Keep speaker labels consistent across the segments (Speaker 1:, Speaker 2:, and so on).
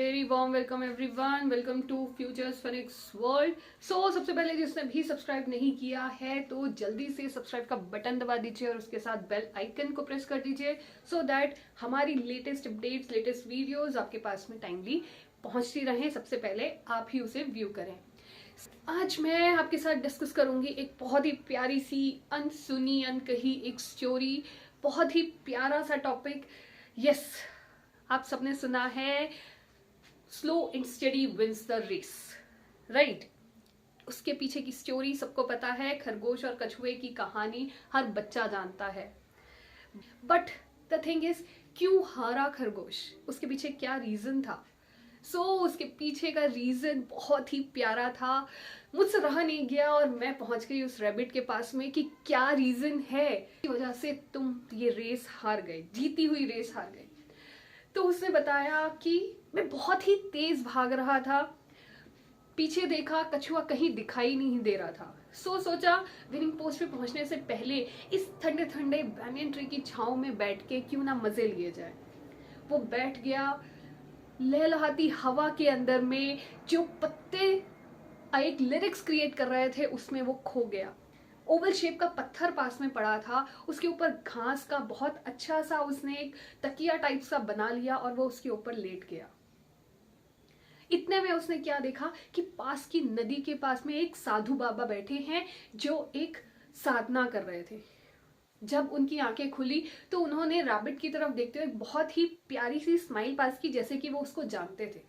Speaker 1: Very warm welcome everyone, welcome to Futures Phoenix World. सबसे पहले जिसने भी सब्सक्राइब नहीं किया है तो जल्दी से सब्सक्राइब का बटन दबा दीजिए और उसके साथ बेल आइकन को प्रेस कर दीजिए सो दैट हमारी लेटेस्ट अपडेट्स, लेटेस्ट वीडियोस आपके पास में टाइमली पहुंचती रहें। सबसे पहले आप ही उसे व्यू करें। आज मैं आपके साथ डिस्कस करूंगी एक बहुत ही प्यारी सी अनसुनी अनकही एक स्टोरी, बहुत ही प्यारा सा टॉपिक। यस, आप सबने सुना है slow and steady wins the race, right. उसके पीछे की स्टोरी सबको पता है, खरगोश और कछुए की कहानी हर बच्चा जानता है। बट द थिंग इज, क्यों हारा खरगोश? उसके पीछे क्या रीजन था? उसके पीछे का रीजन बहुत ही प्यारा था, मुझसे रहा नहीं गया और मैं पहुंच गई उस रैबिट के पास में कि क्या रीजन है की वजह से तुम ये रेस हार गए, जीती हुई रेस हार गए। तो उसने बताया कि मैं बहुत ही तेज भाग रहा था, पीछे देखा कछुआ कहीं दिखाई नहीं दे रहा था। सोचा विनिंग पोस्ट पे पहुंचने से पहले इस ठंडे ठंडे बैनियन ट्री की छांव में बैठ के क्यों ना मजे लिए जाए। वो बैठ गया, लहलहाती हवा के अंदर में जो पत्ते एक लिरिक्स क्रिएट कर रहे थे उसमें वो खो गया। ओवल शेप का पत्थर पास में पड़ा था, उसके ऊपर घास का बहुत अच्छा सा उसने एक तकिया टाइप सा बना लिया और वो उसके ऊपर लेट गया। इतने में उसने क्या देखा कि पास की नदी के पास में एक साधु बाबा बैठे हैं जो एक साधना कर रहे थे। जब उनकी आंखें खुली तो उन्होंने रैबिट की तरफ देखते हुए बहुत ही प्यारी सी स्माइल पास की, जैसे कि वो उसको जानते थे।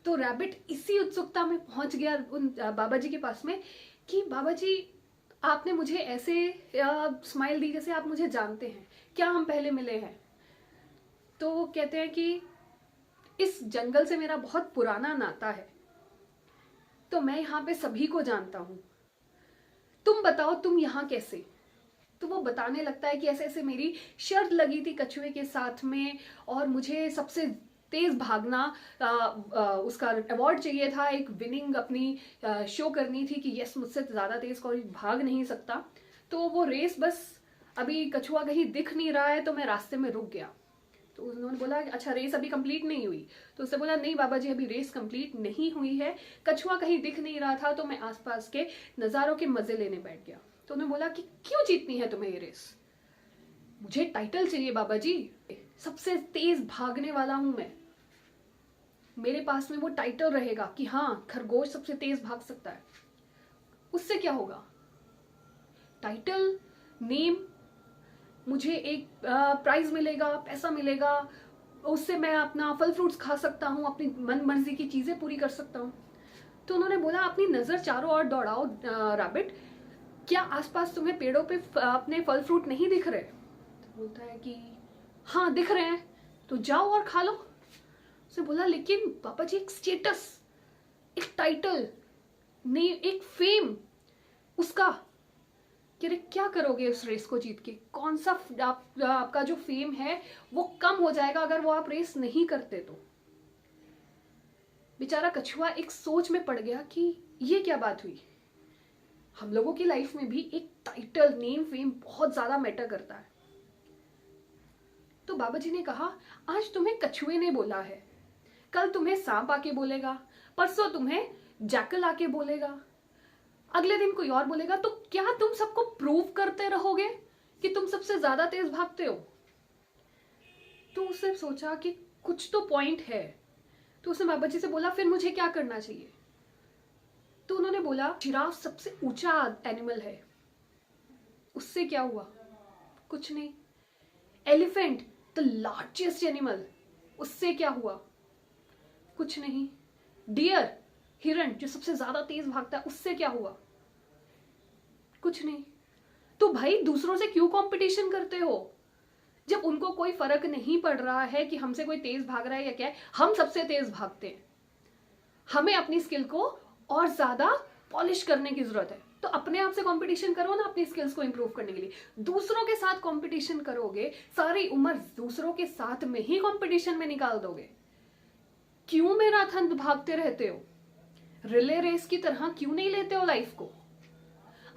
Speaker 1: तो रैबिट इसी उत्सुकता में पहुंच गया उन बाबा जी के पास में कि बाबा जी, आपने मुझे ऐसे स्माइल दी जैसे आप मुझे जानते हैं, क्या हम पहले मिले हैं? तो वो कहते हैं कि इस जंगल से मेरा बहुत पुराना नाता है, तो मैं यहाँ पे सभी को जानता हूं, तुम बताओ तुम यहाँ कैसे? तो वो बताने लगता है कि ऐसे ऐसे मेरी शर्त लगी थी कछुए के साथ में और मुझे सबसे तेज भागना उसका अवार्ड चाहिए था, एक विनिंग अपनी शो करनी थी कि यस, मुझसे ज्यादा तेज कोई भाग नहीं सकता। तो वो रेस बस अभी कछुआ कहीं दिख नहीं रहा है तो मैं रास्ते में रुक गया। तो उन्होंने बोला अच्छा, रेस अभी कंप्लीट नहीं हुई? तो उसने बोला नहीं बाबा जी, अभी रेस कंप्लीट नहीं हुई है, कछुआ कहीं दिख नहीं रहा था तो मैं आसपास के नजारों के मजे लेने बैठ गया। तो उन्होंने बोला कि क्यों जीतनी है तुम्हें ये रेस? मुझे टाइटल चाहिए बाबा जी, सबसे तेज भागने वाला हूं मैं, मेरे पास में वो टाइटल रहेगा कि हाँ, खरगोश सबसे तेज भाग सकता है। उससे क्या होगा? टाइटल, नेम, मुझे एक प्राइज मिलेगा, पैसा मिलेगा, उससे मैं अपना फल फ्रूट्स खा सकता हूँ, अपनी मन मर्जी की चीजें पूरी कर सकता हूँ। तो उन्होंने बोला अपनी नजर चारों ओर दौड़ाओ रैबिट, क्या आसपास तुम्हें पेड़ों पे अपने फल फ्रूट नहीं दिख रहे? तो बोलता है कि हाँ दिख रहे हैं, तो जाओ और खा लो। उसने बोला लेकिन पापा जी, एक स्टेटस, एक टाइटल, ने एक फेम, उसका क्या करोगे उस रेस को जीत के? कौन सा आपका जो फेम है वो कम हो जाएगा अगर वो आप रेस नहीं करते तो। बेचारा कछुआ एक सोच में पड़ गया कि ये क्या बात हुई। हम लोगों की लाइफ में भी एक टाइटल, नेम, फेम बहुत ज्यादा मैटर करता है। तो बाबा जी ने कहा आज तुम्हें कछुए ने बोला है, कल तुम्हें सांप आके बोलेगा, परसों तुम्हें जैकल आके बोलेगा, अगले दिन कोई और बोलेगा, तो क्या तुम सबको प्रूव करते रहोगे कि तुम सबसे ज्यादा तेज भागते हो? तो उसने सोचा कि कुछ तो पॉइंट है। तो उसने बाबा जी से बोला फिर मुझे क्या करना चाहिए? तो उन्होंने बोला जिराफ सबसे ऊंचा एनिमल है। उससे क्या हुआ? कुछ नहीं। एलिफेंट द लार्जेस्ट एनिमल, उससे क्या हुआ? कुछ नहीं। डियर, हिरण जो सबसे ज्यादा तेज भागता है, उससे क्या हुआ? कुछ नहीं। तो भाई दूसरों से क्यों कंपटीशन करते हो जब उनको कोई फर्क नहीं पड़ रहा है कि हमसे कोई तेज भाग रहा है या क्या है? हम सबसे तेज भागते हैं, हमें अपनी स्किल को और ज्यादा पॉलिश करने की जरूरत है। तो अपने आप से कंपटीशन करो ना अपनी स्किल्स को इंप्रूव करने के लिए। दूसरों के साथ कंपटीशन करोगे, सारी उम्र दूसरों के साथ में ही कंपटीशन में निकाल दोगे। क्यों मैराथन भागते रहते हो? रिले रेस की तरह क्यों नहीं लेते हो लाइफ को?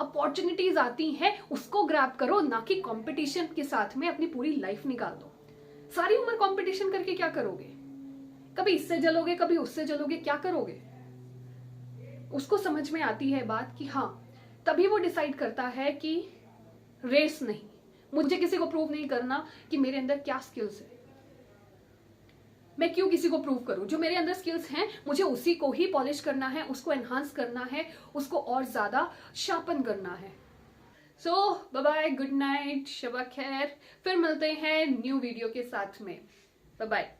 Speaker 1: अपॉर्चुनिटीज आती हैं उसको ग्रैब करो, ना कि कंपटीशन के साथ में अपनी पूरी लाइफ निकाल दो। सारी उम्र कंपटीशन करके क्या करोगे? कभी इससे जलोगे, कभी उससे जलोगे, क्या करोगे? उसको समझ में आती है बात कि हाँ, तभी वो डिसाइड करता है कि रेस नहीं, मुझे किसी को प्रूव नहीं करना कि मेरे अंदर क्या स्किल्स है। मैं क्यों किसी को प्रूव करूं? जो मेरे अंदर स्किल्स हैं मुझे उसी को ही पॉलिश करना है, उसको एनहांस करना है, उसको और ज्यादा शार्पन करना है। So bye bye, good night, शबा खैर। फिर मिलते हैं न्यू वीडियो के साथ में। Bye bye.